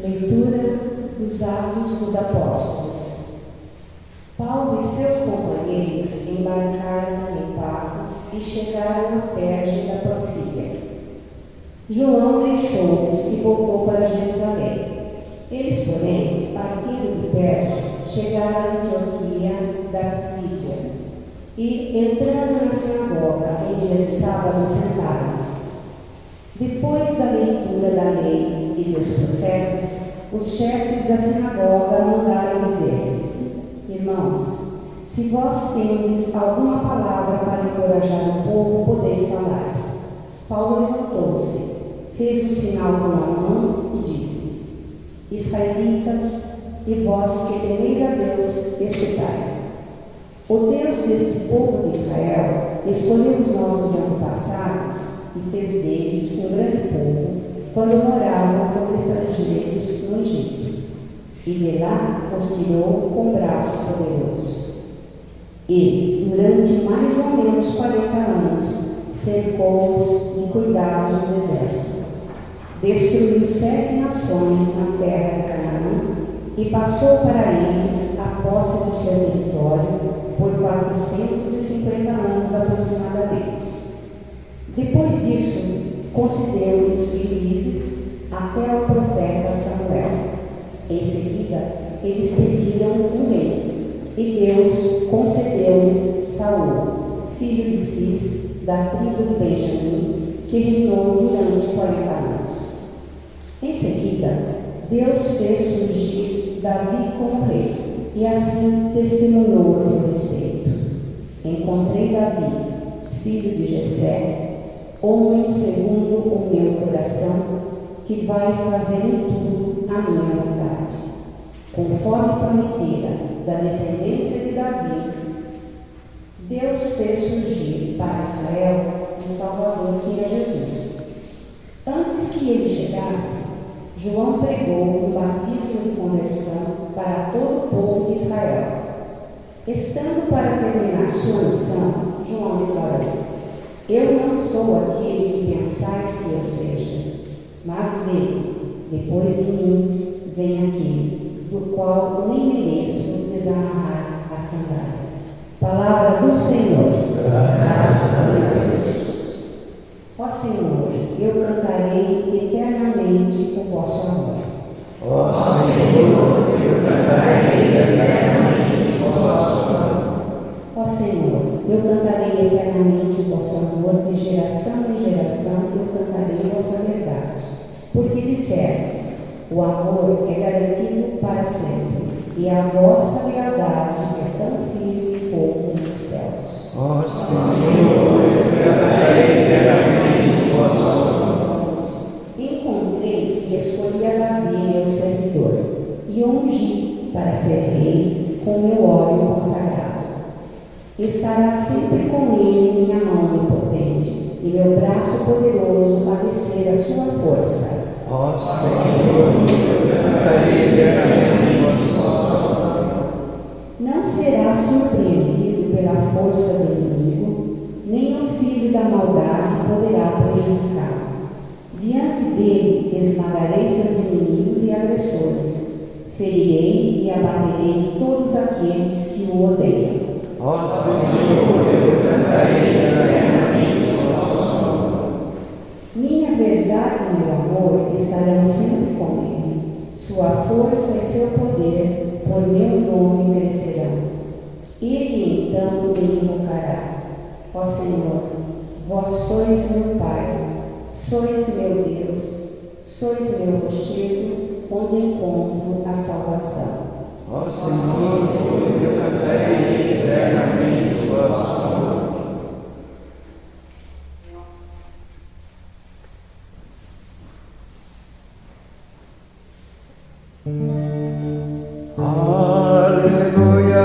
Leitura dos Atos dos Apóstolos. Paulo e seus companheiros embarcaram em Pafos e chegaram a Perge da Panfilha. João deixou-os e voltou para Jerusalém. Eles, porém, partindo de Perge, chegaram a Antioquia da Psídia e, entrando na sinagoga em dia de sábado, sentaram-se. Depois da leitura da lei e dos profetas, os chefes da sinagoga mandaram dizer-lhes: Irmãos, se vós tendes alguma palavra para encorajar o povo, podeis falar. Paulo levantou-se, fez o sinal com a mão e disse: Israelitas, e vós que temeis a Deus, escutai. O Deus deste povo de Israel escolheu os nossos antepassados e fez deles um grande povo quando moravam como estrangeiros no Egito. E de lá os tirou com braço poderoso. E, durante mais ou menos 40 anos, cercou-os de cuidados no deserto. Destruiu 7 nações na terra de Canaã e passou para eles a posse do seu território por 450 anos aproximadamente. Depois disso, concedeu-lhes juízes até o profeta Samuel. Em seguida, eles pediram um rei, e Deus concedeu-lhes Saul, filho de Cis, da tribo de Benjamim, que reinou durante 40 anos. Em seguida, Deus fez surgir Davi como rei, e assim testemunhou a seu respeito: Encontrei Davi, filho de Jessé, homem segundo o meu coração, que vai fazer em tudo a minha vontade, conforme prometera da descendência de Davi. Deus fez surgir para Israel um Salvador, que é Jesus. Antes que ele chegasse, João pregou um batismo de conversão para todo o povo de Israel. Estando para terminar sua missão, João declarou: Eu não sou aquele que pensais que eu seja, mas vede, depois de mim vem aquele, do qual nem mereço desamarrar as sandálias. Palavra do Senhor. Graças a Deus. Ó Senhor, eu cantarei eternamente o vosso amor. Ó Senhor, eu cantarei eternamente o vosso amor. Ó Senhor, eu cantarei eternamente o vosso amor, de geração em geração eu cantarei vossa verdade. Porque dissestes: o amor é garantido para sempre, e a vossa lealdade é tão firme como nos céus. Ó Senhor, eu cantarei eternamente o vosso amor. Encontrei e escolhi a Davi, meu servidor, e o ungi para ser rei com meu óleo consagrado. Estará sempre com ele minha mão onipotente, e meu braço poderoso a descer a sua força. Ó Senhor, eu cantarei eternamente o vosso amor. Não será surpreendido pela força do inimigo, nem o filho da maldade poderá prejudicá-lo. Diante dele esmagarei seus inimigos e agressores, ferirei e abaterei todos aqueles que o odeiam. Ó Senhor, eu cantarei eternamente o vosso amor. Minha verdade e meu amor estarão sempre com ele. Sua força e seu poder por meu nome crescerão. Ele então me invocará: Ó Senhor, vós sois meu Pai, sois meu Deus, sois meu rochedo, onde encontro a salvação. Ó Senhor, eu cantarei eternamente o vosso amor. Aleluia,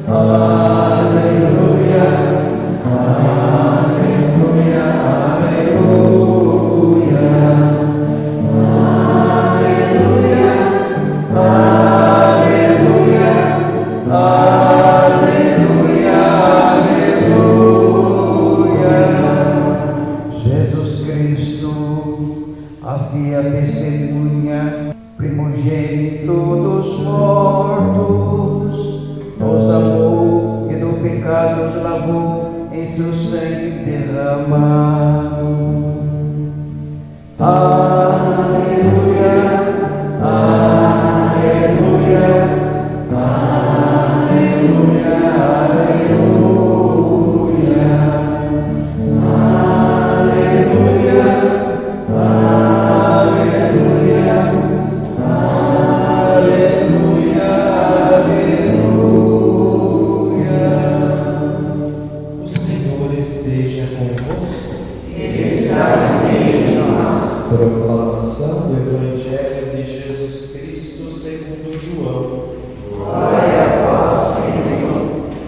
aleluia, aleluia, aleluia, aleluia, aleluia, aleluia, aleluia. Jesus Cristo, a fiel testemunha primordial unigênito dos mortos, nos amou e do pecado nos lavou em seu sangue derramado. Aleluia, aleluia, aleluia, aleluia, aleluia, aleluia, aleluia, aleluia. O Senhor esteja convosco. Proclamação do Evangelho de Jesus Cristo segundo João. Glória a vós, Senhor.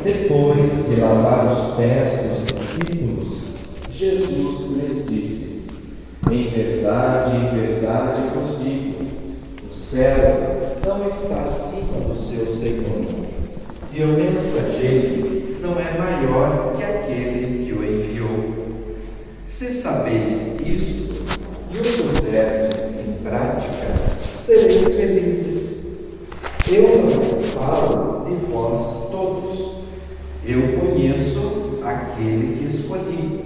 Depois de lavar os pés dos discípulos, Jesus lhes disse: em verdade vos digo, o servo não está acima do seu Senhor, e o mensageiro não é maior que aquele que o enviou. Se sabeis isto e o puserdes em prática, sereis felizes. Eu não falo de vós todos. Eu conheço aquele que escolhi,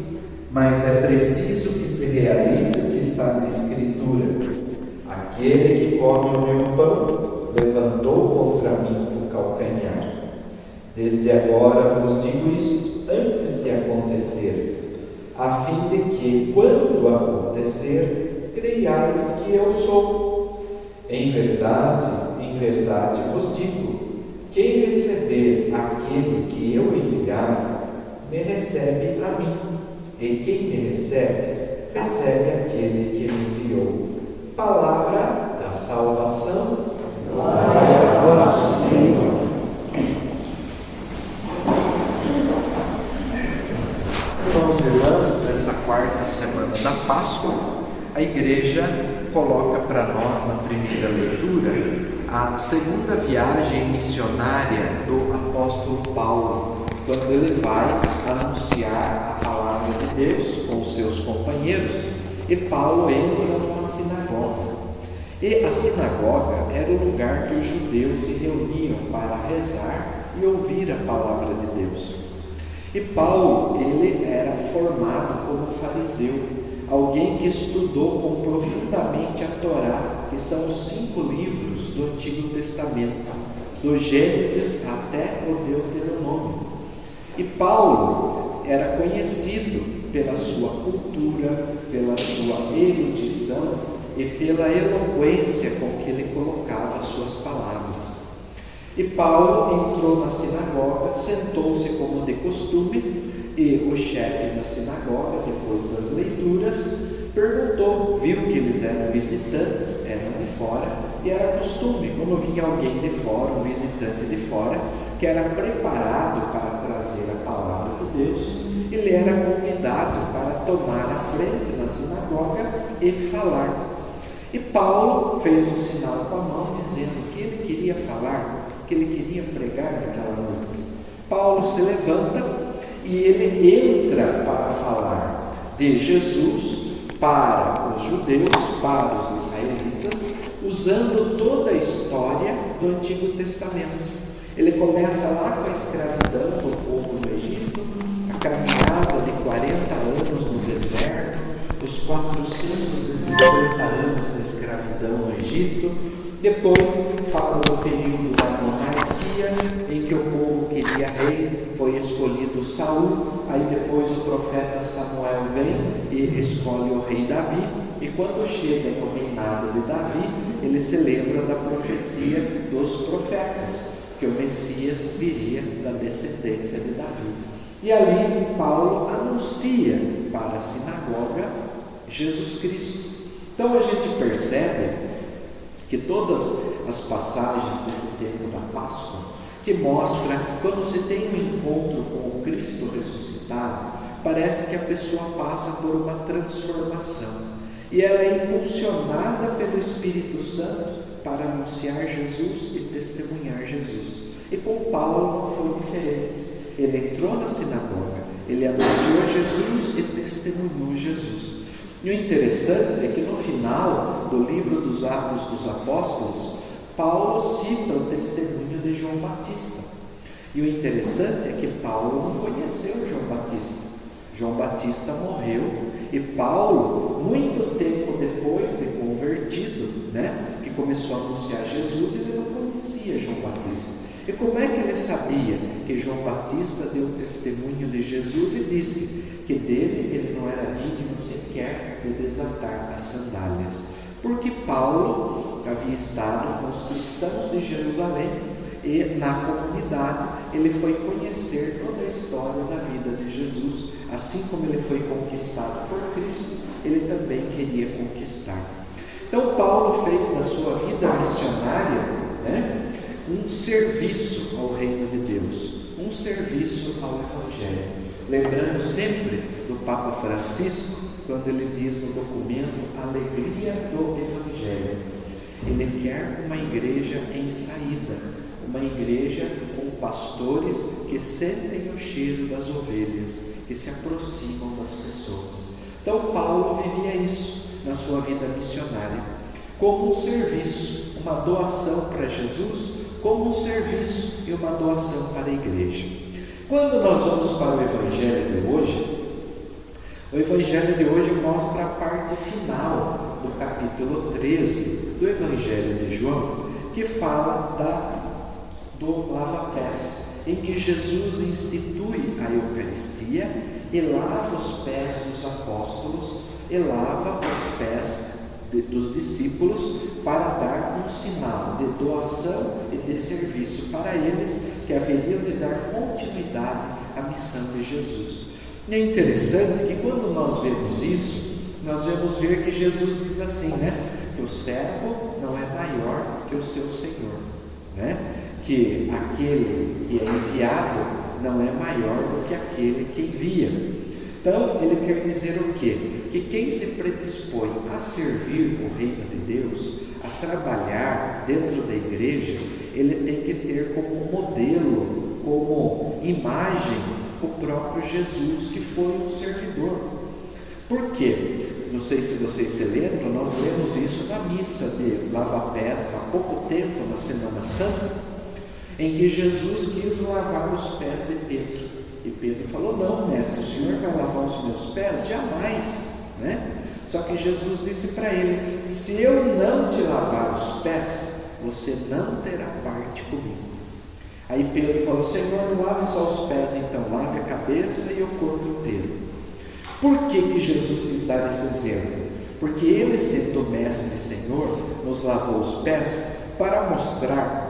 mas é preciso que se realize o que está na Escritura. Aquele que come o meu pão levantou contra mim o calcanhar. Desde agora vos digo isto antes de acontecer, a fim de que, quando acontecer, creiais que eu sou. Em verdade vos digo, quem receber aquele que eu enviar, me recebe a mim, e quem me recebe, recebe aquele que me enviou. Palavra da salvação. Glória a vós, Senhor. Irmãos e irmãs, nessa quarta semana da Páscoa, a Igreja coloca para nós na primeira leitura a segunda viagem missionária do apóstolo Paulo, quando ele vai anunciar a palavra de Deus com os seus companheiros, e Paulo entra numa sinagoga. E a sinagoga era o lugar que os judeus se reuniam para rezar e ouvir a palavra de Deus. E Paulo, ele era formado como fariseu, alguém que estudou profundamente a Torá, que são os 5 livros do Antigo Testamento, do Gênesis até o Deuteronômio. E Paulo era conhecido pela sua cultura, pela sua erudição e pela eloquência com que ele colocava as suas palavras. E Paulo entrou na sinagoga, sentou-se como de costume, e o chefe da sinagoga, depois das leituras, perguntou, viu que eles eram visitantes, eram de fora, e era costume, quando vinha alguém de fora, um visitante de fora, que era preparado para trazer a palavra de Deus, ele era convidado para tomar a frente na sinagoga e falar. E Paulo fez um sinal com a mão, dizendo que ele queria falar, que ele queria pregar naquela noite. Paulo se levanta e ele entra para falar de Jesus para os judeus, para os israelitas, usando toda a história do Antigo Testamento. Ele começa lá com a escravidão do povo do Egito, a caminhada de 40 anos no deserto, os 450 anos de escravidão no Egito. Depois fala do período da monarquia, em que o povo queria rei, foi escolhido Saul, aí depois o profeta Samuel vem e escolhe o rei Davi, e quando chega no reinado de Davi, ele se lembra da profecia dos profetas, que o Messias viria da descendência de Davi. E ali Paulo anuncia para a sinagoga Jesus Cristo. Então a gente percebe que todas as passagens desse tempo da Páscoa, que mostra quando se tem um encontro com o Cristo ressuscitado, parece que a pessoa passa por uma transformação, e ela é impulsionada pelo Espírito Santo para anunciar Jesus e testemunhar Jesus. E com Paulo não foi diferente. Ele entrou na sinagoga, ele anunciou Jesus e testemunhou Jesus. E o interessante é que no final do livro dos Atos dos Apóstolos, Paulo cita o testemunho de João Batista. E o interessante é que Paulo não conheceu João Batista. João Batista morreu e Paulo, muito tempo depois de convertido, que começou a anunciar Jesus, ele não conhecia João Batista. E como é que ele sabia que João Batista deu testemunho de Jesus e disse que dele ele não era digno sequer de desatar as sandálias? Porque Paulo havia estado com os cristãos de Jerusalém e na comunidade ele foi conhecer toda a história da vida de Jesus. Assim como ele foi conquistado por Cristo, ele também queria conquistar. Então Paulo fez na sua vida missionária um serviço ao reino de Deus, um serviço ao Evangelho. Lembrando sempre do Papa Francisco, quando ele diz no documento Alegria do Evangelho. Ele quer uma igreja em saída, uma igreja com pastores que sentem o cheiro das ovelhas, que se aproximam das pessoas. Então Paulo vivia isso na sua vida missionária, como um serviço, uma doação para Jesus, como um serviço e uma doação para a igreja. Quando nós vamos para o Evangelho de hoje, o Evangelho de hoje mostra a parte final do capítulo 13 do Evangelho de João, que fala do lava-pés, em que Jesus institui a Eucaristia e lava os pés dos apóstolos e lava os pés dos discípulos para dar um sinal de doação e de serviço para eles, que haveriam de dar continuidade à missão de Jesus. E é interessante que quando nós vemos isso, nós vamos ver que Jesus diz assim, que o servo não é maior que o seu Senhor, que aquele que é enviado não é maior do que aquele que envia. Então, ele quer dizer o quê? Que quem se predispõe a servir o reino de Deus, a trabalhar dentro da igreja, ele tem que ter como modelo, como imagem, o próprio Jesus, que foi um servidor. Por quê? Não sei se vocês se lembram, nós lemos isso na missa de lava-pés há pouco tempo, na Semana Santa, em que Jesus quis lavar os pés de Pedro. E Pedro falou, não, mestre, o senhor vai lavar os meus pés? Jamais, Só que Jesus disse para ele, se eu não te lavar os pés, você não terá parte comigo. Aí Pedro falou, Senhor, não lave só os pés, então lave a cabeça e o corpo inteiro. Por que Jesus quis dar esse exemplo? Porque ele, sendo mestre e Senhor, nos lavou os pés para mostrar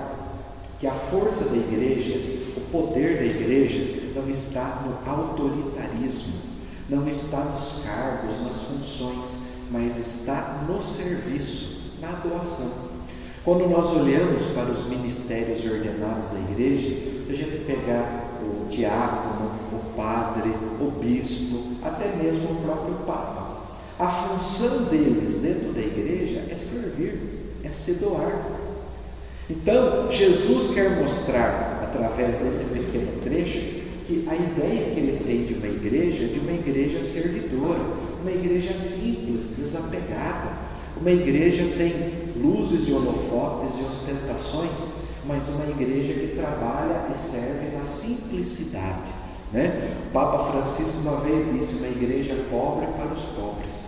que a força da igreja, o poder da igreja, não está no autoritarismo, não está nos cargos, nas funções, mas está no serviço, na doação. Quando nós olhamos para os ministérios ordenados da igreja, a gente pegar o diácono, o padre, o bispo, até mesmo o próprio Papa, a função deles dentro da igreja é servir, é se doar. Então, Jesus quer mostrar, através desse pequeno trecho, que a ideia que ele tem de uma igreja servidora, uma igreja simples, desapegada, uma igreja sem luzes de holofotes e ostentações, mas uma igreja que trabalha e serve na simplicidade. O Papa Francisco uma vez disse, uma igreja pobre para os pobres.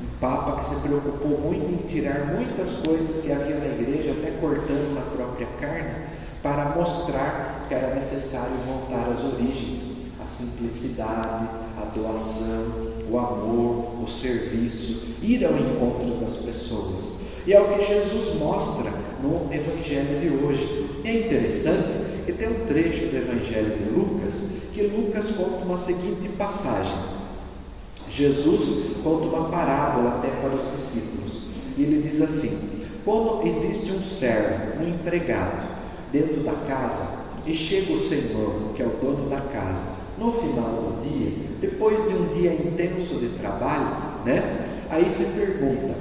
Um Papa que se preocupou muito em tirar muitas coisas que havia na igreja, até cortando na própria carne, para mostrar que era necessário voltar às origens, a simplicidade, a doação, o amor, o serviço, ir ao encontro das pessoas. E é o que Jesus mostra no Evangelho de hoje. E é interessante que tem um trecho do Evangelho de Lucas, que Lucas conta uma seguinte passagem. Jesus conta uma parábola até para os discípulos, e ele diz assim, quando existe um servo, um empregado, dentro da casa, e chega o Senhor, que é o dono da casa, no final do dia, depois de um dia intenso de trabalho, aí se pergunta,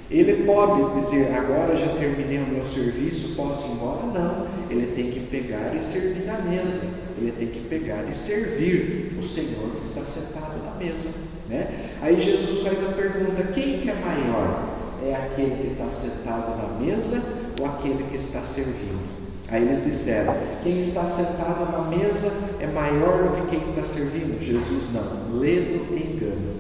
Ele pode dizer, agora já terminei o meu serviço, posso ir embora? Não, ele tem que pegar e servir na mesa, ele tem que pegar e servir o Senhor que está sentado na mesa, né? Aí Jesus faz a pergunta, quem que é maior? É aquele que está sentado na mesa ou aquele que está servindo? Aí eles disseram, quem está sentado na mesa é maior do que quem está servindo? Jesus não, ledo engano,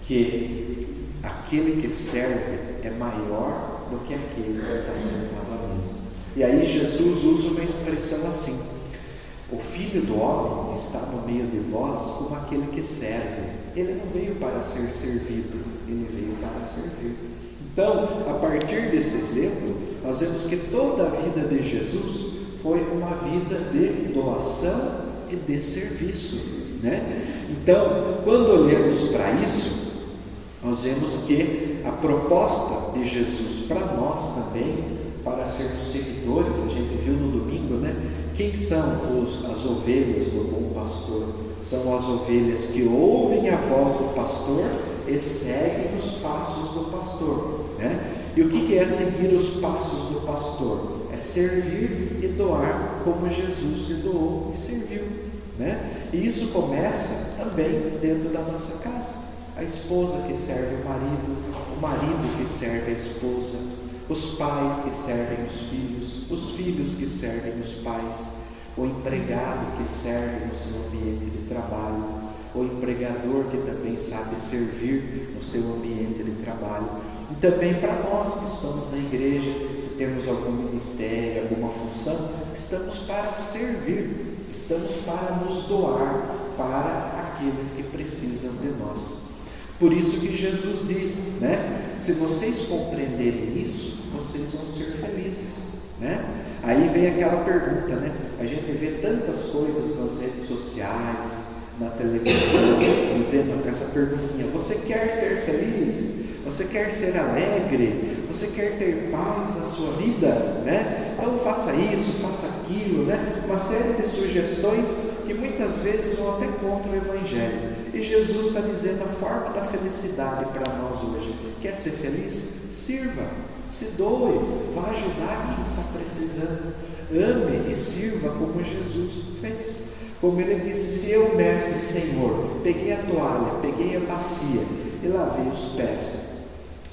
que aquele que serve é maior do que aquele que está sentado à mesa. E aí Jesus usa uma expressão assim, o Filho do Homem está no meio de vós como aquele que serve. Ele não veio para ser servido, ele veio para servir. Então, a partir desse exemplo, nós vemos que toda a vida de Jesus foi uma vida de doação e de serviço, né? Então, quando olhamos para isso, nós vemos que a proposta de Jesus para nós também, para sermos seguidores, a gente viu no domingo, né? Quem são as ovelhas do bom pastor? São as ovelhas que ouvem a voz do pastor e seguem os passos do pastor, né? E o que é seguir os passos do pastor? É servir e doar como Jesus se doou e serviu, né? E isso começa também dentro da nossa casa. A esposa que serve o marido que serve a esposa, os pais que servem os filhos que servem os pais, o empregado que serve no seu ambiente de trabalho, o empregador que também sabe servir no seu ambiente de trabalho. E também para nós que estamos na igreja, se temos algum ministério, alguma função, estamos para servir, estamos para nos doar para aqueles que precisam de nós. Por isso que Jesus diz, né? Se vocês compreenderem isso, vocês vão ser felizes, né? Aí vem aquela pergunta, né? A gente vê tantas coisas nas redes sociais, na televisão, dizendo essa perguntinha, você quer ser feliz? Você quer ser alegre? Você quer ter paz na sua vida, né? Então faça isso, faça aquilo, né? Uma série de sugestões que muitas vezes vão até contra o Evangelho. E Jesus está dizendo a forma da felicidade para nós hoje. Quer ser feliz? Sirva, se doe, vá ajudar quem está precisando. Ame e sirva como Jesus fez. Como ele disse, se eu, mestre Senhor, peguei a toalha, peguei a bacia e lavei os pés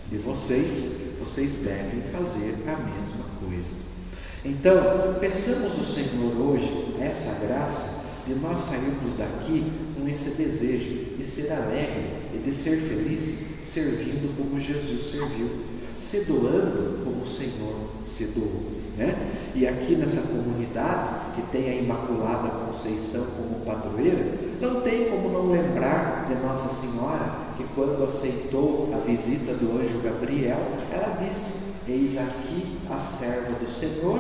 de vocês, vocês devem fazer a mesma coisa. Então, peçamos ao Senhor hoje essa graça de nós sairmos daqui com esse desejo de ser alegre e de ser feliz, servindo como Jesus serviu, se doando como o Senhor se doou, né? E aqui nessa comunidade que tem a Imaculada Conceição como padroeira, não tem como não lembrar de Nossa Senhora, que quando aceitou a visita do anjo Gabriel, ela disse, eis aqui a serva do Senhor,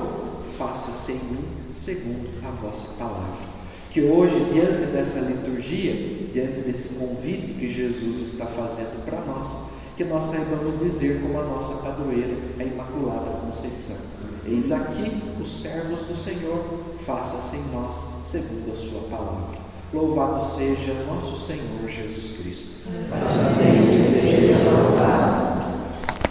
faça-se em mim segundo a vossa palavra. Que hoje, diante dessa liturgia, diante desse convite que Jesus está fazendo para nós, que nós saibamos dizer como a nossa padroeira, a Imaculada Conceição, eis aqui os servos do Senhor, faça-se em nós segundo a sua palavra. Louvado seja nosso Senhor Jesus Cristo. Sempre seja louvado.